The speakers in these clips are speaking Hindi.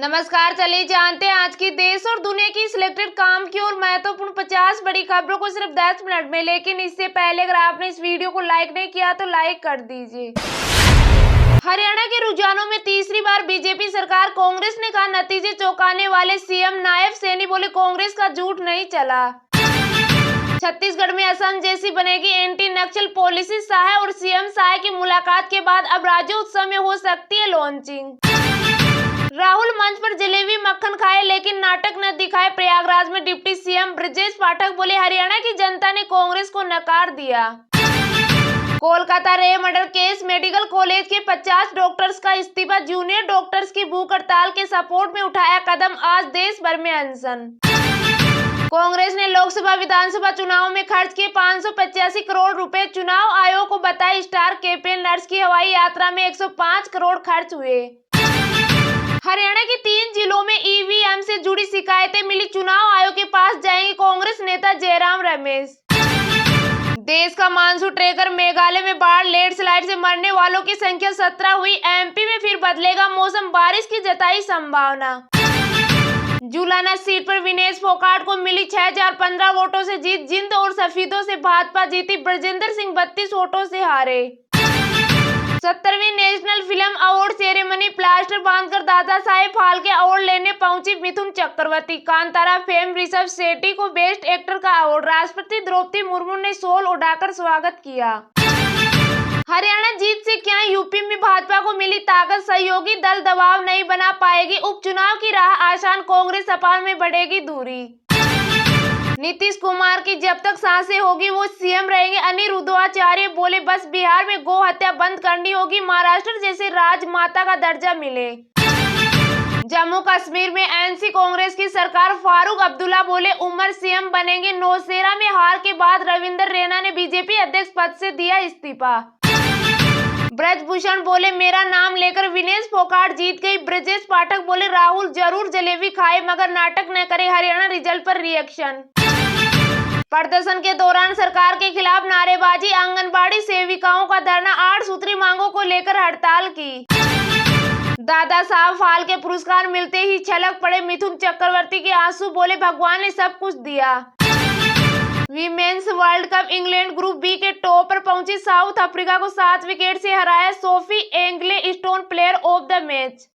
नमस्कार, चलिए जानते हैं आज की देश और दुनिया की सिलेक्टेड काम की और महत्वपूर्ण 50 बड़ी खबरों को सिर्फ 10 मिनट में। लेकिन इससे पहले अगर आपने इस वीडियो को लाइक नहीं किया तो लाइक कर दीजिए। हरियाणा के रुझानों में तीसरी बार बीजेपी सरकार, कांग्रेस ने कहा नतीजे चौंकाने वाले। सीएम नायब सैनी बोले कांग्रेस का झूठ नहीं चला। छत्तीसगढ़ में असम जैसी बनेगी एंटी नक्सल पॉलिसी। शाह और सीएम शाह की मुलाकात के बाद अब राज्य उत्सव में हो सकती है लॉन्चिंग। राहुल मंच पर जलेबी मक्खन खाए लेकिन नाटक न दिखाए। प्रयागराज में डिप्टी सीएम ब्रजेश पाठक बोले हरियाणा की जनता ने कांग्रेस को नकार दिया। Kolkata rape murder case, medical college के 50 डॉक्टर्स का इस्तीफा। जूनियर डॉक्टर्स की भूख हड़ताल के सपोर्ट में उठाया कदम। आज देश भर में अनशन। कांग्रेस ने लोकसभा विधानसभा चुनाव में खर्च किए 585 करोड़ रुपए। चुनाव आयोग को बताया स्टार कैंपेन नर्स की हवाई यात्रा में 105 करोड़ खर्च हुए। हरियाणा के 3 जिलों में ईवीएम से जुड़ी शिकायतें मिली। चुनाव आयोग के पास जाएंगे कांग्रेस नेता जयराम रमेश। देश का मानसून ट्रैकर, मेघालय में बाढ़ लैंडस्लाइड से मरने वालों की संख्या 17 हुई। एमपी में फिर बदलेगा मौसम, बारिश की जताई संभावना। जुलाना सीट पर विनेश फोगाट को मिली 6015 वोटों से जीत। जिंद और सफीदों से भाजपा जीती। ब्रजेंद्र सिंह 32 वोटों से हारे। 70वीं national film award ceremony, plaster बांधकर दादा साहेब फाल्के अवार्ड लेने पहुंची मिथुन चक्रवर्ती। कांतारा फेम ऋषभ शेट्टी को बेस्ट एक्टर का अवार्ड। राष्ट्रपति द्रौपदी मुर्मू ने शॉल उड़ाकर स्वागत किया। हरियाणा जीत से क्या यूपी में भाजपा को मिली ताकत। सहयोगी दल दबाव नहीं बना पाएगी। उपचुनाव की राह आसान, कांग्रेस सपा में बढ़ेगी दूरी। नीतीश कुमार की जब तक सांसें होगी वो सीएम रहेंगे। अनिरुद्धाचार्य बोले बस बिहार में गौ हत्या बंद करनी होगी। महाराष्ट्र जैसे राजमाता का दर्जा मिले। जम्मू कश्मीर में एनसी कांग्रेस की सरकार। फारूक अब्दुल्ला बोले उमर सीएम बनेंगे। नौशेरा में हार के बाद रविंद्र रैना ने बीजेपी अध्यक्ष पद से दिया इस्तीफा। ब्रजभूषण बोले मेरा नाम लेकर विनेश फोगाट जीत गई। ब्रजेश पाठक बोले राहुल जरूर जलेबी खाए मगर नाटक न करे। हरियाणा रिजल्ट पर रिएक्शन। प्रदर्शन के दौरान सरकार के खिलाफ नारेबाजी। आंगनबाड़ी सेविकाओं का धरना। 8 सूत्री मांगों को लेकर हड़ताल की। दादा साहब फाल्के पुरस्कार मिलते ही छलक पड़े मिथुन चक्रवर्ती के आंसू। बोले भगवान ने सब कुछ दिया। Women's world cup, England group B के टॉप पर पहुंची। साउथ अफ्रीका को 7 विकेट से हराया। Sophie Ecclestone player of the match.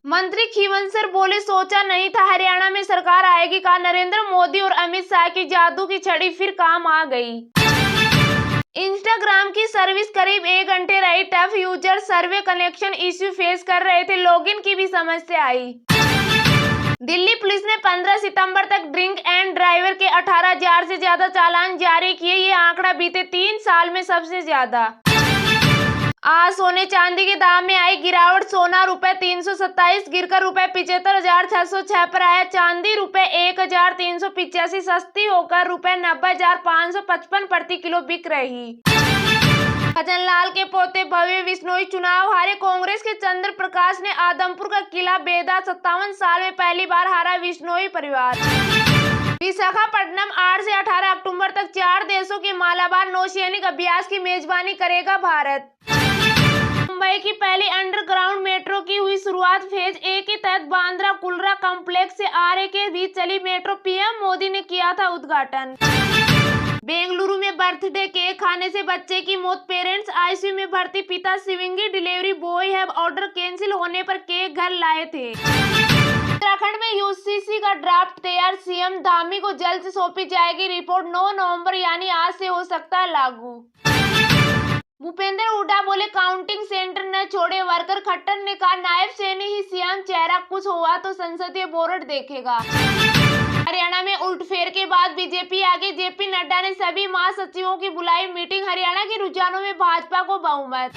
मंत्री खीवंसर बोले सोचा नहीं था हरियाणा में सरकार आएगी। कहा नरेंद्र मोदी और अमित शाह की जादू की छड़ी फिर काम आ गई। इंस्टाग्राम की सर्विस करीब 1 घंटे रही टफ। यूजर सर्वे कनेक्शन इश्यू फेस कर रहे थे। लॉगिन की भी समस्या आई। दिल्ली पुलिस ने 15 सितंबर तक ड्रिंक एंड ड्राइवर के 18,000 से ज्यादा चालान जारी किए। ये आंकड़ा बीते 3 साल में सबसे ज्यादा। आज सोने चांदी के दाम में आई गिरावट। सोना रुपए 327 गिरकर रुपए 75,606 पर आया। चांदी रुपए 1,385 सस्ती होकर रुपए 90,555 प्रति किलो बिक रही। भजनलाल के पोते भव्य बिश्नोई चुनाव हारे। कांग्रेस के चंद्र प्रकाश ने आदमपुर का किला बेदा। 57 साल में पहली बार हारा बिश्नोई परिवार। विशाखापट्टनम 8 से 18 अक्टूबर तक 4 देशों के मालाबार नौसैनिक अभ्यास की मेजबानी करेगा भारत। मुंबई की पहली अंडरग्राउंड मेट्रो की हुई शुरुआत। फेज ए के तहत बांद्रा कुलरा कॉम्प्लेक्स से आरए के बीच चली मेट्रो। पीएम मोदी ने किया था उद्घाटन। बेंगलुरु में बर्थडे केक खाने से बच्चे की मौत। पेरेंट्स आईसीयू में भर्ती। पिता स्विंगी डिलीवरी बॉय है। ऑर्डर कैंसिल होने पर केक घर लाए थे। उत्तराखंड में यूसीसी का ड्राफ्ट तैयार। सीएम धामी को जल्द से सौंपी जाएगी रिपोर्ट। 9 नवंबर यानी आज से हो सकता है लागू। भूपेंद्र हुड्डा बोले काउंटिंग सेंटर न छोड़े वर्कर। खट्टर ने कहा नायब सैनी ही सीएम चेहरा। कुछ हुआ तो संसदीय बोर्ड देखेगा। हरियाणा में उलटफेर के बाद बीजेपी आगे। जेपी नड्डा ने सभी महासचिवों की बुलाई मीटिंग। हरियाणा के रुझानों में भाजपा को बहुमत।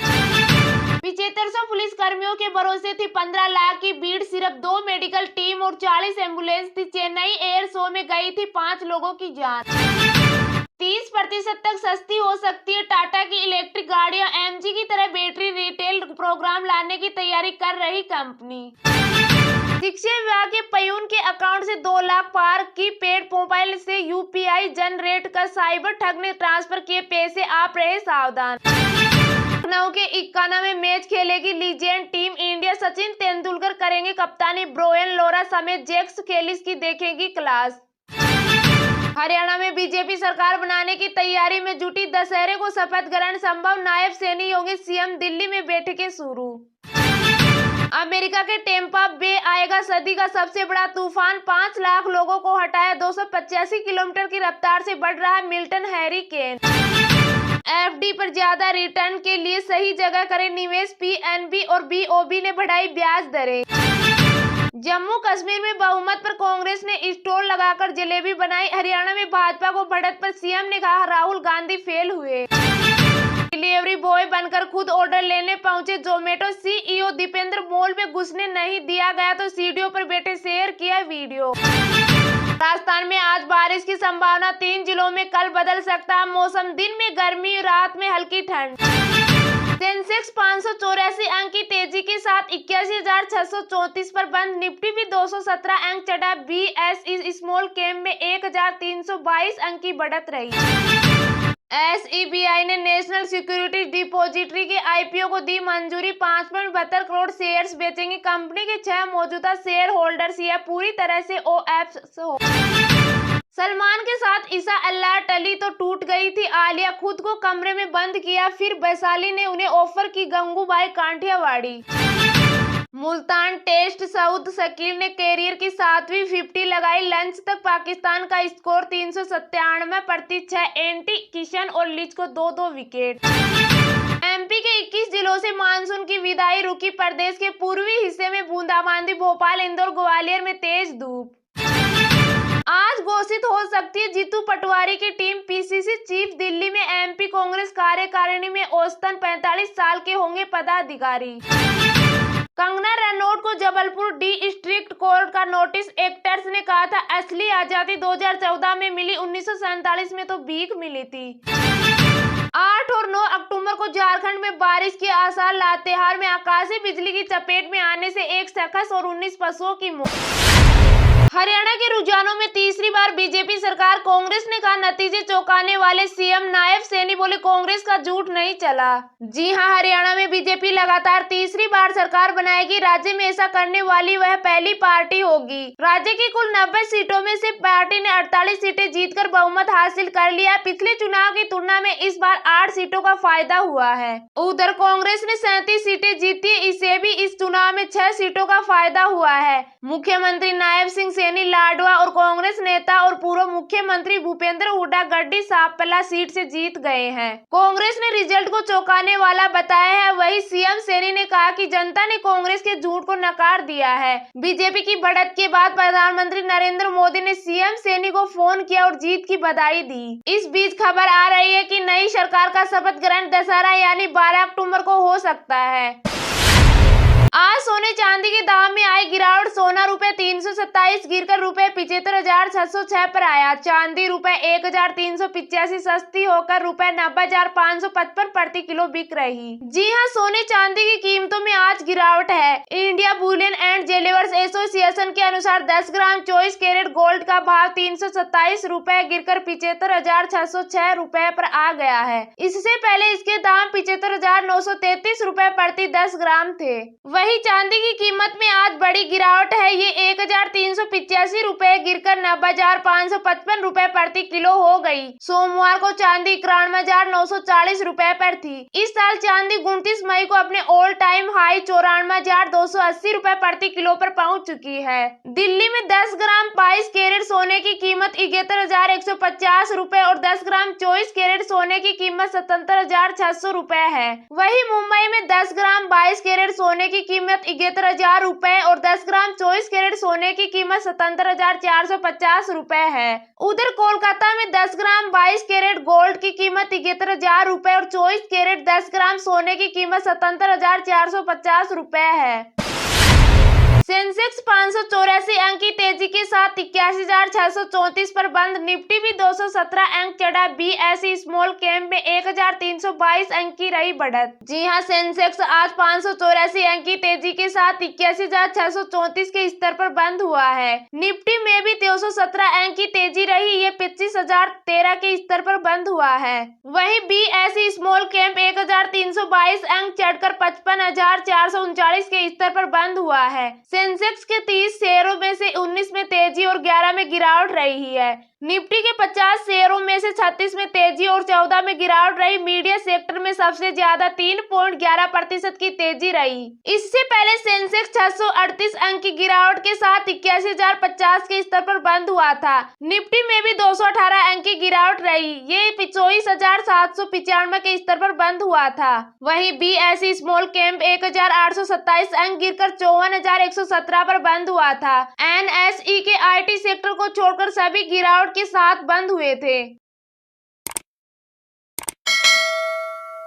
7500 पुलिस कर्मियों के भरोसे थी 15 लाख की भीड़। सिर्फ 2 मेडिकल टीम और 40 एम्बुलेंस थी। चेन्नई एयर शो में गई थी 5 लोगों की जान। 30% तक सस्ती हो सकती है टाटा की इलेक्ट्रिक गाड़ियां। एमजी की तरह बैटरी रिटेल प्रोग्राम लाने की तैयारी कर रही कंपनी। शिक्षा विभाग के पयून के अकाउंट से 2 लाख पार की पेड मोबाइल से यूपीआई जनरेट कर साइबर ठग ने ट्रांसफर किए पैसे। आप रहे सावधान। लखनऊ के इक्काना में मैच खेलेगी legend team India. Sachin Tendulkar करेंगे कप्तानी, ब्रायन लारा समेत जैक कैलिस की देखेगी क्लास। हरियाणा में बीजेपी सरकार बनाने की तैयारी में जुटी, दशहरे को शपथ ग्रहण संभव, नायब सैनी होंगे सीएम, दिल्ली में बैठकें शुरू। अमेरिका के टेम्पा बे आएगा सदी का सबसे बड़ा तूफान, 5 लाख लोगों को हटाया, 285 किलोमीटर की रफ्तार से बढ़ रहा है मिल्टन हैरिकेन। एफडी पर ज्यादा रिटर्न के लिए सही जगह करें निवेश, पीएनबी और बीओबी ने बढ़ाई ब्याज दरें। जम्मू कश्मीर में बहुमत पर कांग्रेस ने स्टॉल लगाकर जलेबी बनाई, हरियाणा में भाजपा को बढ़त पर सीएम ने कहा राहुल गांधी फेल हुए। डिलीवरी बॉय बनकर खुद ऑर्डर लेने पहुंचे जोमेटो सीईओ दीपेंद्र, मॉल में घुसने नहीं दिया गया तो सीढ़ियों पर बैठे शेयर किया वीडियो। राजस्थान में आज बारिश की संभावना, 3 जिलों में कल बदल सकता है मौसम, दिन में गर्मी, रात में हल्की ठंड। सेंसेक्स 584 अंक की तेजी के साथ 81,634 पर बंद, निफ्टी भी 217 अंक चढ़ा, बीएसई स्मॉल कैप में 1,322 अंक की बढ़त रही। एसईबीआई ने नेशनल सिक्योरिटी डिपॉजिटरी के आईपीओ को दी मंजूरी, 5.72 करोड़ शेयर्स बेचेंगे कंपनी के 6 मौजूदा शेयर होल्डर्स, यह पूरी तरह से ओएफ हो। सलमान के साथ ईसा अल्लाह टली तो टूट गई थी आलिया, खुद को कमरे में बंद किया, फिर वैशाली ने उन्हें ऑफर की गंगूबाई कांठियावाड़ी। मुल्तान टेस्ट सऊद शकील ने कैरियर की 7वीं 50 लगाई, लंच तक पाकिस्तान का स्कोर 397 प्रति 6, एंटी किशन और लिच को 2-2 विकेट। एमपी के 21 जिलों से मानसून की विदाई रुकी, प्रदेश के पूर्वी हिस्से में बूंदाबांदी, भोपाल, इंदौर, ग्वालियर में तेज धूप। आज घोषित हो सकती है जीतू पटवारी की टीम, पीसीसी चीफ, दिल्ली में एमपी कांग्रेस कार्यकारिणी में औसतन 45 साल के होंगे पदाधिकारी। कंगना रनौत को जबलपुर डिस्ट्रिक्ट कोर्ट का नोटिस, एक्टर्स ने कहा था असली आजादी 2014 में मिली, 1947 में तो भीख मिली थी। 8 और 9 अक्टूबर को झारखंड में बारिश के आसार, लातेहार में आकाशीय बिजली की चपेट में आने से 1 शख्स और 19 पशुओं की मौत। हरियाणा के रुझानों में तीसरी बार बीजेपी सरकार, कांग्रेस ने कहा नतीजे चौंकाने वाले, सीएम नायब सैनी बोले कांग्रेस का झूठ नहीं चला। जी हां, हरियाणा में बीजेपी लगातार तीसरी बार सरकार बनाएगी, राज्य में ऐसा करने वाली वह पहली पार्टी होगी। राज्य की कुल 90 सीटों में से पार्टी ने 48 सीटें जीतकर बहुमत हासिल कर लिया। पिछले चुनाव की तुलना में इस बार 8 सीटों का फायदा हुआ है। उधर कांग्रेस ने 37 सीटें जीती, इसे भी इस चुनाव में 6 सीटों का फायदा हुआ है। मुख्यमंत्री नायब सिंह सैनी लाडवा और कांग्रेस नेता और पूर्व मुख्यमंत्री भूपेंद्र हुड्डा गड्डी सापला सीट से जीत गए हैं। कांग्रेस ने रिजल्ट को चौंकाने वाला बताया है, वहीं सीएम सैनी ने कहा कि जनता ने कांग्रेस के झूठ को नकार दिया है। बीजेपी की बढ़त के बाद प्रधानमंत्री नरेंद्र मोदी ने सीएम सैनी को फोन किया और जीत की बधाई दी। इस बीच खबर आ रही है कि नई सरकार का शपथ ग्रहण दशहरा यानी 12 अक्टूबर को हो सकता है। आज सोने चांदी के दाम में आई गिरावट, सोना ₹327 गिरकर ₹75,606 पर आया, चांदी ₹1,385 सस्ती होकर ₹90,555 प्रति किलो बिक रही। जी हां, सोने चांदी की कीमतों में आज गिरावट है। India Boolean and jewellers association के अनुसार 10 ग्राम 24 कैरेट गोल्ड का भाव ₹327 गिरकर ₹75,606 पर आ गया है। इससे पहले इसके दाम ₹75,933 प्रति 10 ग्राम थे। वही चांदी की कीमत में आज बड़ी गिरावट है, ये ₹1,385 गिरकर ₹90,555 प्रति किलो हो गई। सोमवार को चांदी ₹91,940 पर थी। इस साल चांदी 29 मई को अपने ऑल टाइम हाई ₹94,280 प्रति किलो पर पहुंच चुकी है। दिल्ली में 10 ग्राम 22 कैरेट सोने की कीमत ₹71,150 और 10 ग्राम 24 कैरेट सोने की कीमत ₹77,600 है। वही मुंबई में 10 ग्राम 22 कैरेट सोने की कीमत ₹71,000 और 10 ग्राम 24 कैरेट सोने की कीमत ₹77,450 है। उधर कोलकाता में 10 ग्राम 22 कैरेट गोल्ड की कीमत ₹71,000 और 24 कैरेट 10 ग्राम सोने की कीमत ₹77,450 है। सेंसेक्स सेंसेक्स 584 अंक की तेजी के साथ 81,634 पर बंद। निफ्टी भी 217 अंक चढ़ा। बीएसई स्मॉल कैप में 1,322 अंक की रही बढ़त। जी हां, सेंसेक्स आज 584 अंक की तेजी के साथ 81,634 के स्तर पर बंद हुआ है। निफ्टी में भी 217 अंक की तेजी रही, ये 25,013 के स्तर पर बंद हुआ है। वहीं बीएसई स्मॉल कैप 1,322 अंक चढ़कर 55,439 के स्तर पर बंद हुआ है। सेंसेक्स के 30 शेयरों में से 19 में तेजी और 11 में गिरावट रही है। निफ्टी के 50 शेयरों में से 36 में तेजी और 14 में गिरावट रही। मीडिया सेक्टर में सबसे ज्यादा 3.11% की तेजी रही। इससे पहले सेंसेक्स 638 अंक की गिरावट के साथ 81,050 के स्तर पर बंद हुआ था। निफ्टी में भी 218 अंक की गिरावट रही, ये 24,795 के स्तर पर बंद हुआ था। वहीं बीएसई स्मॉल कैप 1,827 अंक गिरकर 54,117 पर बंद हुआ था। एनएसई के आईटी सेक्टर को छोड़कर सभी गिरावट के साथ बंद हुए थे।